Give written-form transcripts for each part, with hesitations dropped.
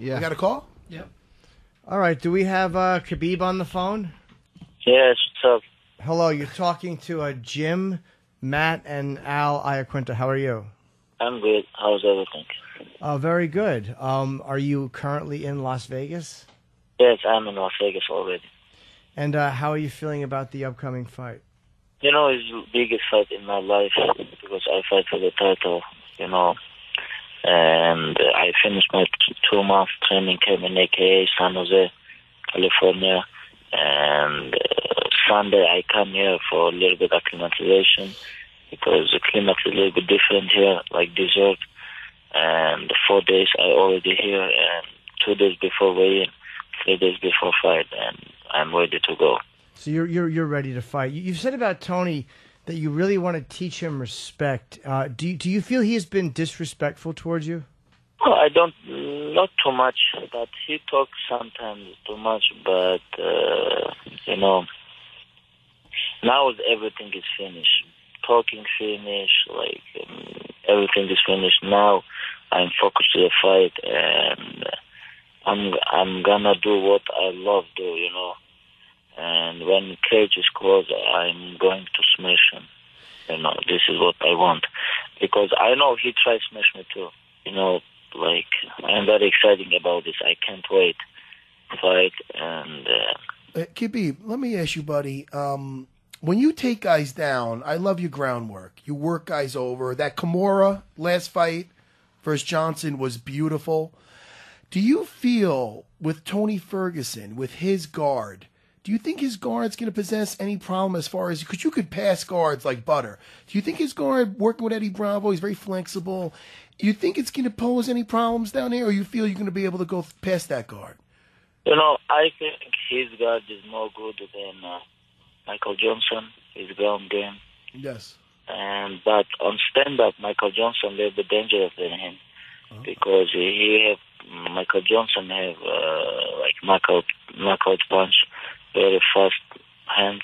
Yeah. We got a call? Yep. All right. Do we have Khabib on the phone? Yes, what's up? Hello. You're talking to Jim, Matt, and Al Iaquinta. How are you? I'm good. How's everything? Very good. Are you currently in Las Vegas? Yes, I'm in Las Vegas already. And how are you feeling about the upcoming fight? You know, it's the biggest fight in my life because I fight for the title, you know. And I finished my 2-month training camp in AKA San Jose, California. And Sunday I come here for a little bit acclimatization because the climate is a little bit different here, like desert. And 4 days I already here, and 2 days before weigh-in, 3 days before fight, and I'm ready to go. So you're ready to fight. You said about Tony that you really want to teach him respect. Do you feel he has been disrespectful towards you? Well, I don't, not too much, but he talks sometimes too much, but, you know, now everything is finished. Talking finished, like, everything is finished. Now I'm focused to the fight, and I'm gonna do what I love to, you know. And when cage is closed, I'm going to smash him. You know, this is what I want. Because I know he tries to smash me too. You know, like, I'm very excited about this. I can't wait to fight. And Khabib, let me ask you, buddy. When you take guys down, I love your groundwork. You work guys over. That Kimura last fight versus Johnson was beautiful. Do you feel with Tony Ferguson, with his guard, do you think his guard's going to possess any problem as far as, because you could pass guards like butter. Do you think his guard, working with Eddie Bravo, he's very flexible. Do you think it's going to pose any problems down there, or you feel you're going to be able to go past that guard? you know, I think his guard is more good than Michael Johnson, his ground game. Yes. But on stand-up, Michael Johnson a little bit dangerous than him because Michael Johnson have like knockout punch, very fast hands.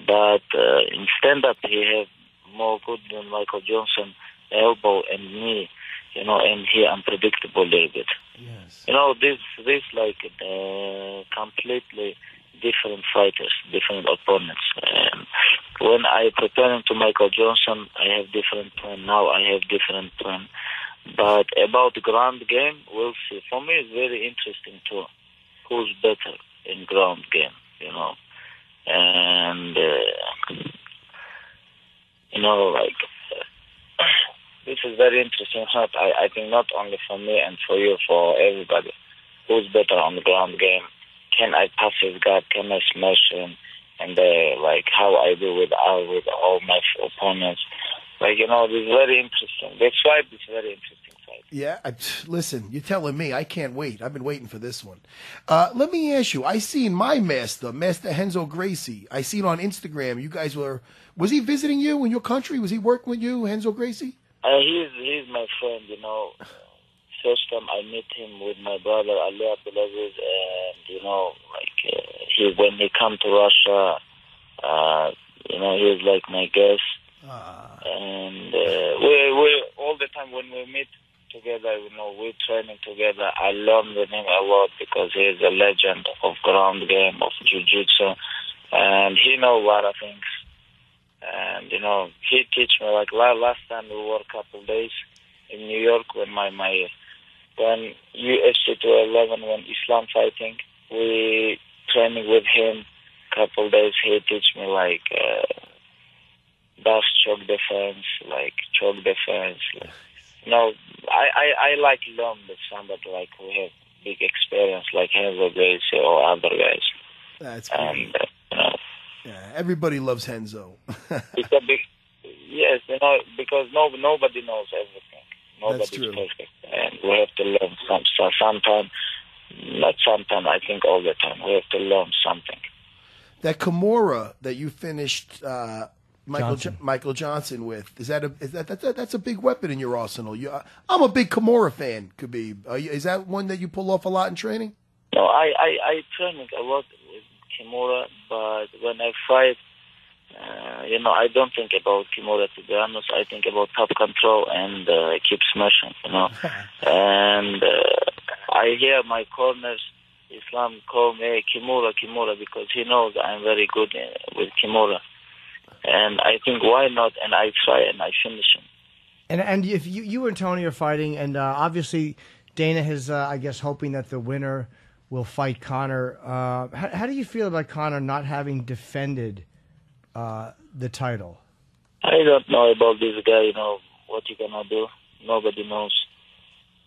But in stand-up, he have more good than Michael Johnson, elbow and knee, you know, and he unpredictable a little bit. Yes. You know, this like completely different fighters, different opponents. When I prepare to Michael Johnson, I have different plan. Now I have different plan. But about the ground game, we'll see. For me, it's very interesting too. Who's better in ground game, you know? And, you know, like, this is very interesting. I think not only for me and for you, for everybody. Who's better on the ground game? Can I pass his guard? Can I smash him? And like how I do with all my opponents. Like, you know, this is very interesting. This fight is very interesting fight. Yeah, listen, you're telling me. I can't wait. I've been waiting for this one. Let me ask you. I seen my master Renzo Gracie. I seen on Instagram. You guys was he visiting you in your country? Was he working with you, Renzo Gracie? He's my friend, you know. First time I met him with my brother Ali Abdulaziz, and you know, like when he come to Russia, you know, he's like my guest, and we all the time when we meet together, you know, we're training together. I learn with him a lot because he's a legend of ground game, of jiu-jitsu, and he knows a lot of things. And you know, he teach me like last time we were a couple days in New York when when UFC 211, when Islam fighting, we training with him couple days. He teach me like dash choke defense, like choke defense. Like, you know, I like learn with somebody like who have big experience like Henzo Gracie or other guys. That's cool. And you know, yeah, everybody loves Henzo. it's a big, yes, you know, because nobody knows everything. Nobody's perfect, and we have to learn sometime. Not sometime, I think all the time. We have to learn something. That Kimura that you finished Michael Johnson with, that's a big weapon in your arsenal. I'm a big Kimura fan, Khabib. Is that one that you pull off a lot in training? No, I train a lot with Kimura, but when I fight, you know, I don't think about Kimura, to be honest. I think about top control and keep smashing, you know. And I hear my corners, Islam call me Kimura, because he knows I'm very good with Kimura. And I think, why not? And I try and I finish him. And if you and Tony are fighting, and obviously Dana is, I guess, hoping that the winner will fight Conor. How do you feel about Conor not having defended the title? I don't know about this guy, what you gonna do. Nobody knows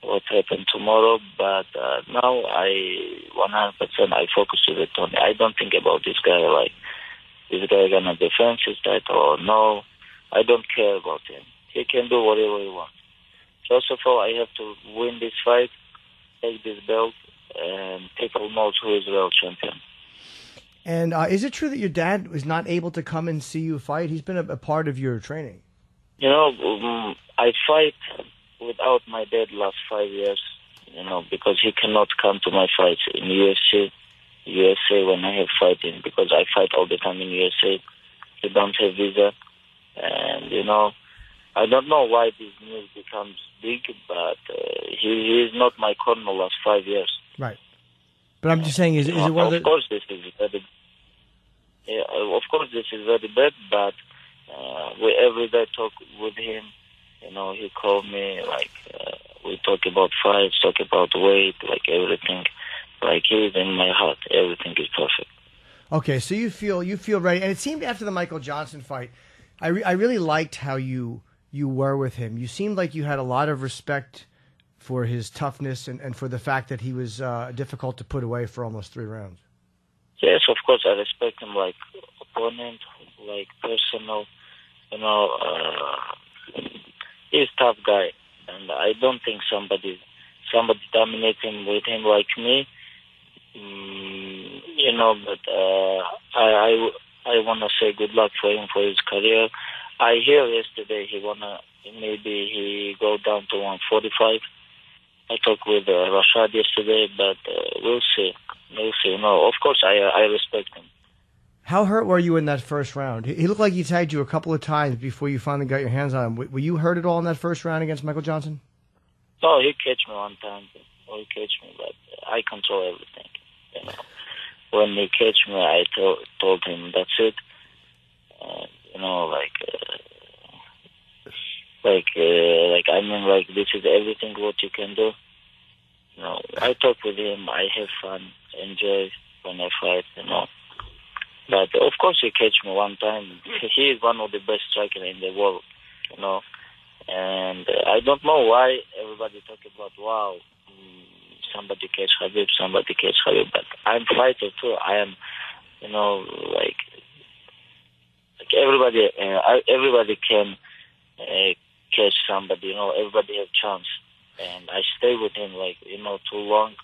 what happened tomorrow, but now 100% I focus with Tony. I don't think about this guy, like, this guy gonna defend his title or no. I don't care about him. He can do whatever he wants. First of all, I have to win this fight, take this belt, and people know who is world champion. And is it true that your dad was not able to come and see you fight? He's been a part of your training. I fight without my dad last 5 years, because he cannot come to my fights in USA when I have fighting, because I fight all the time in USA. He don't have visa. And, I don't know why this news becomes big, but he is not my corner last 5 years. Right. But I'm just saying, is it one of the... Of course, this is very... Yeah, of course, this is very bad, but we every day talk with him. He called me, like, we talk about fights, talk about weight, like everything. Like, he's in my heart. Everything is perfect. Okay, so you feel ready. And it seemed after the Michael Johnson fight, I really liked how you were with him. You seemed like you had a lot of respect for his toughness and for the fact that he was difficult to put away for almost 3 rounds. Yes, of course, I respect him like opponent, like personal. He's a tough guy, and I don't think somebody dominating with him like me. But I wanna say good luck for him for his career. I hear yesterday maybe he go down to 145. I talked with Rashad yesterday, but we'll see. We'll see. Of course, I respect him. How hurt were you in that first round? He looked like he tagged you a couple of times before you finally got your hands on him. Were you hurt at all in that first round against Michael Johnson? No, he catch me one time. He catch me, but I control everything. When he catch me, I told him that's it. This is everything what you can do. I talk with him. I have fun, enjoy when I fight. But of course, he catch me one time. He is one of the best strikers in the world. And I don't know why everybody talk about somebody catch Khabib, but I'm fighter too. I am, everybody can catch somebody. Everybody have chance, and I stay with him too long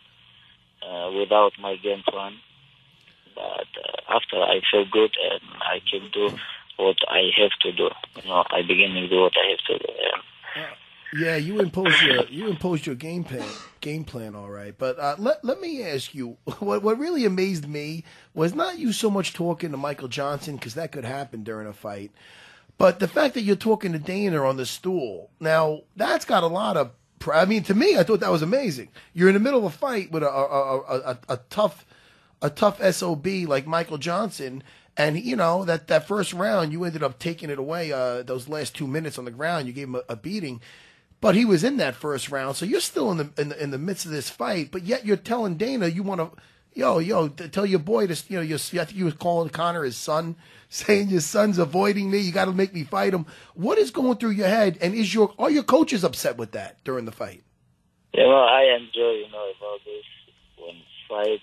without my game plan. But after I feel good and I can do what I have to do. I begin to do what I have to do. Yeah, you imposed your game plan, all right. But let me ask you, what really amazed me was not you so much talking to Michael Johnson, because that could happen during a fight, but the fact that you're talking to Dana on the stool. Now, that's got a lot of... to me, I thought that was amazing. You're in the middle of a fight with a tough SOB like Michael Johnson, and that first round you ended up taking it away. Those last 2 minutes on the ground, you gave him a beating, but he was in that first round. So you're still in the midst of this fight, but yet you're telling Dana you want to tell your boy to I think you was calling Conor his son, saying your son's avoiding me. You got to make me fight him. What is going through your head, and are your coaches upset with that during the fight? I enjoy about this when fight.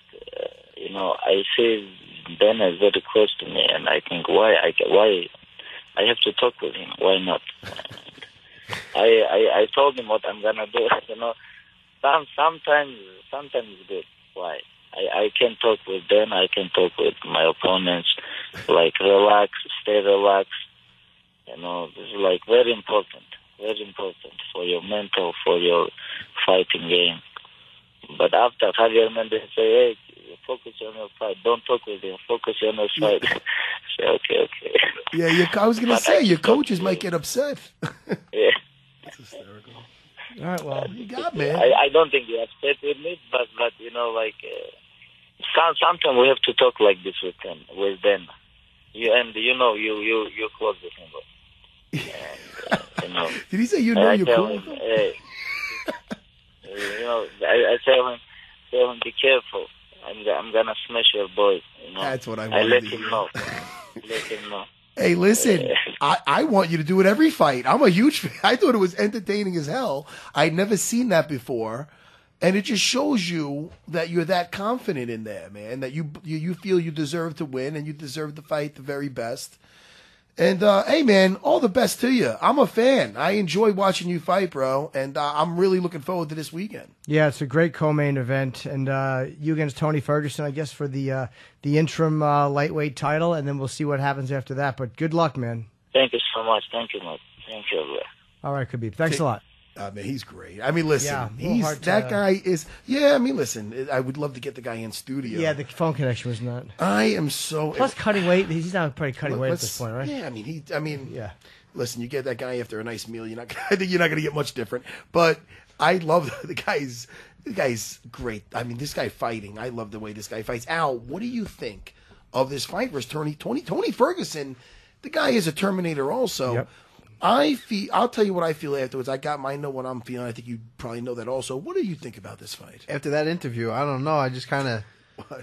I see Dana is very close to me, and I think why I have to talk with him. Why not? I told him what I'm gonna do. Sometimes it's good. Why? I can talk with Dana. I can talk with my opponents. Relax, stay relaxed. This is very important for your mental, for your fighting game. But after Javier Mendez say, hey, focus on your fight. Don't talk with him. Focus on your fight. Say, okay. Yeah, I was going to say, your coaches might get upset. Yeah. That's hysterical. All right, well, you got, man. I don't think you're upset with me, but you know, like sometimes we have to talk like this with them. You're close with him, bro. And, you know. Did he say you're cool? Hey, you know, I tell him, be careful. I'm gonna smash your boy. You know? That's what I want. I let him know. Let him know. Hey, listen, I want you to do it every fight. I'm a huge fan. I thought it was entertaining as hell. I'd never seen that before. And it just shows you that you're that confident in there, man, that you feel you deserve to win and you deserve to fight the very best. And, hey, man, all the best to you. I'm a fan. I enjoy watching you fight, bro. And I'm really looking forward to this weekend. Yeah, it's a great co-main event. And you against Tony Ferguson, I guess, for the interim lightweight title. And then we'll see what happens after that. But good luck, man. Thank you so much. Thank you, Mike. Thank you, bro. All right, Khabib. Thanks a lot. Man, he's great. I mean, listen, Yeah, that guy is. Yeah, I mean, listen, I would love to get the guy in studio. Yeah, the phone connection was not. I am so. Plus, cutting weight. He's not probably cutting weight at this point, right? Yeah, I mean, yeah. Listen, you get that guy after a nice meal, I think you're not going to get much different. But I love the guy's. The guy's great. I mean, this guy fighting. I love the way this guy fights. Al, what do you think of this fight versus Tony Ferguson? The guy is a Terminator, also. Yep. I'll tell you what I feel afterwards. I know what I'm feeling. I think you probably know that also. What do you think about this fight? After that interview, I don't know. I just kind of,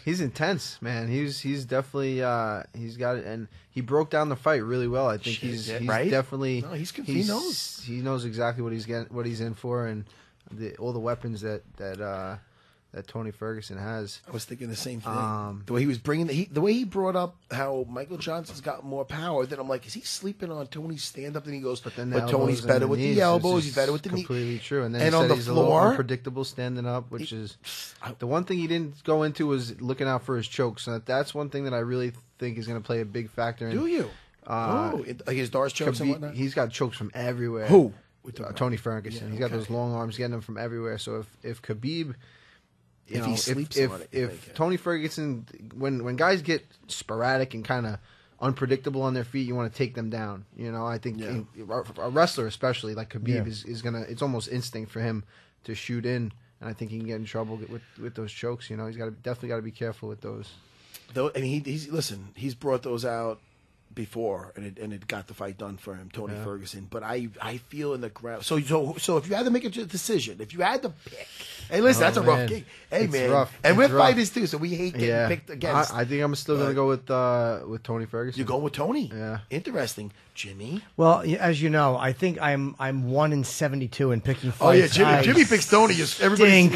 he's intense, man. He's definitely, he's got it. And he broke down the fight really well. I think he's right? definitely, no, he knows. He knows exactly what he's in for, and all the weapons that Tony Ferguson has. I was thinking the same thing. The way he was bringing the way he brought up how Michael Johnson's got more power. Then I'm like, is he sleeping on Tony's stand up? Then he goes, but Tony's better with the elbows. He's better with the knee. Completely true. And then and he on said the he's floor, a little unpredictable standing up, which is the one thing he didn't go into was looking out for his chokes. And that's one thing that I really think is going to play a big factor. Do you? His Darce chokes and whatnot. He's got chokes from everywhere. Who? Tony Ferguson. Yeah, he's got those long arms, getting them from everywhere. So if Khabib. If Tony Ferguson, when guys get sporadic and kind of unpredictable on their feet, you want to take them down. I think a wrestler, especially like Khabib, is gonna. It's almost instinct for him to shoot in, and I think he can get in trouble with those chokes. He's definitely got to be careful with those. Though, I mean, he's brought those out before, and it got the fight done for him, Tony Ferguson. But I feel in the ground. So if you had to make a decision, if you had to pick, hey, listen, that's a rough gig. Hey, it's man, rough. and it's we're rough. fighters too, so we hate getting picked against. I think I'm still gonna go with Tony Ferguson. You go with Tony? Yeah. Interesting, Jimmy. Well, as you know, I think I'm 1-72 in picking fights. Oh yeah, Jimmy picks Tony. Everybody.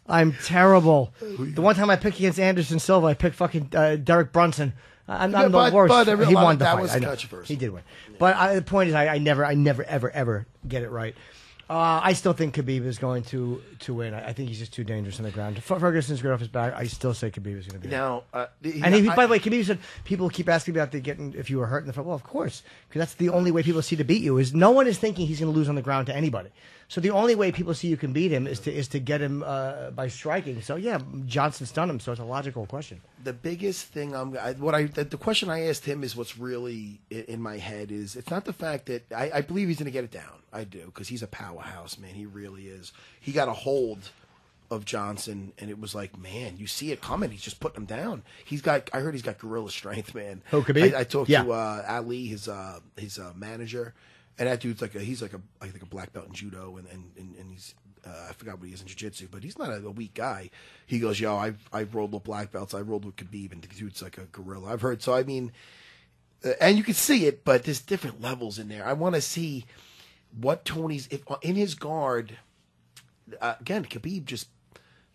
I'm terrible. The one time I picked against Anderson Silva, I picked fucking Derek Brunson. I'm the worst. He won the fight. Was controversy. He did win. But the point is, I never, ever get it right. I still think Khabib is going to win. I think he's just too dangerous on the ground. Ferguson's good off his back. I still say Khabib is going to be. Now, by the way, Khabib said people keep asking about if you were hurt in the fight. Well, of course, because that's the only way people see to beat you. Is no one is thinking he's going to lose on the ground to anybody. So the only way people see you can beat him is to get him by striking. So yeah, Johnson stunned him. So it's a logical question. The biggest thing the question I asked him is what's really in my head is it's not the fact that I believe he's going to get it down. I do, because he's a powerhouse, man. He really is. He got a hold of Johnson, and it was like, man, you see it coming. He's just putting him down. I heard he's got gorilla strength, man. Oh, Khabib? I talked to Ali, his manager. And that dude's he's like a black belt in judo, and he's I forgot what he is in jiu-jitsu, but he's not a weak guy. He goes, yo, I've rolled with black belts, I rolled with Khabib, and the dude's like a gorilla. I've heard. So I mean, and you can see it, but there's different levels in there. I want to see what Tony's in his guard. Again, Khabib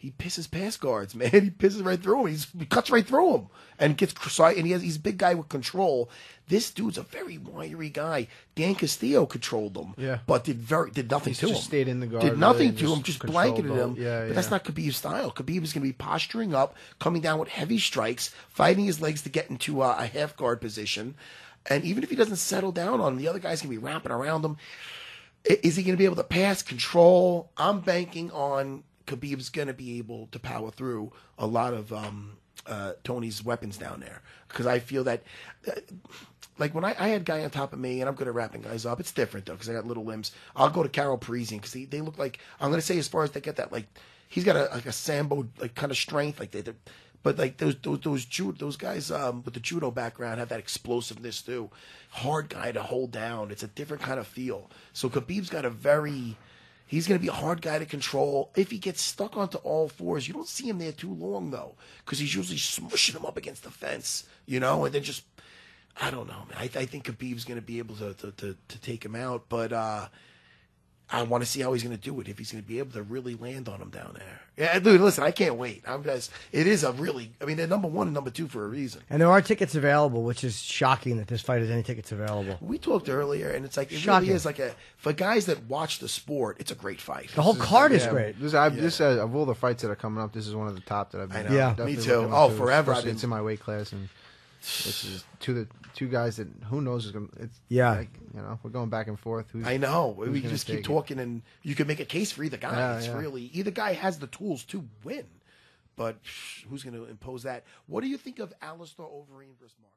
he pisses past guards, man. He pisses right through him. He cuts right through him and he's a big guy with control. This dude's a very wiry guy. Dan Castillo controlled him, but did nothing to him. Just stayed in the guard. Did nothing to him. Just blanketed him. But that's not Khabib's style. Khabib is going to be posturing up, coming down with heavy strikes, fighting his legs to get into a half guard position, and even if he doesn't settle down on him, the other guy's going to be wrapping around him. Is he going to be able to pass, control? I'm banking on Khabib's going to be able to power through a lot of Tony's weapons down there, because I feel that. Like when I had a guy on top of me, and I'm good at wrapping guys up. It's different though, because I got little limbs. I'll go to Carol Parisian because they look like, I'm gonna say, as far as they get that, like he's got a sambo like kind of strength, like but like those guys with the judo background have that explosiveness too. Hard guy to hold down. It's a different kind of feel. So Khabib's got he's going to be a hard guy to control. If he gets stuck onto all fours, you don't see him there too long, though, because he's usually smushing him up against the fence, and then just, I don't know, man. I think Khabib's going to be able to take him out, but I want to see how he's going to do it, if he's going to be able to really land on him down there. Yeah, dude, listen, I can't wait. It is they're number 1 and number 2 for a reason. And there are tickets available, which is shocking that this fight has any tickets available. We talked earlier, and it's like, it really is like for guys that watch the sport, it's a great fight. The whole card is great. This of all the fights that are coming up, this is one of the top that I've been. I know. Me too. Oh, forever. It's in my weight class, and this is two guys that who knows is going. We're going back and forth. I know. We just keep talking, and you can make a case for either guy. Really, either guy has the tools to win, but who's going to impose that? What do you think of Alistair Overeem versus Mark?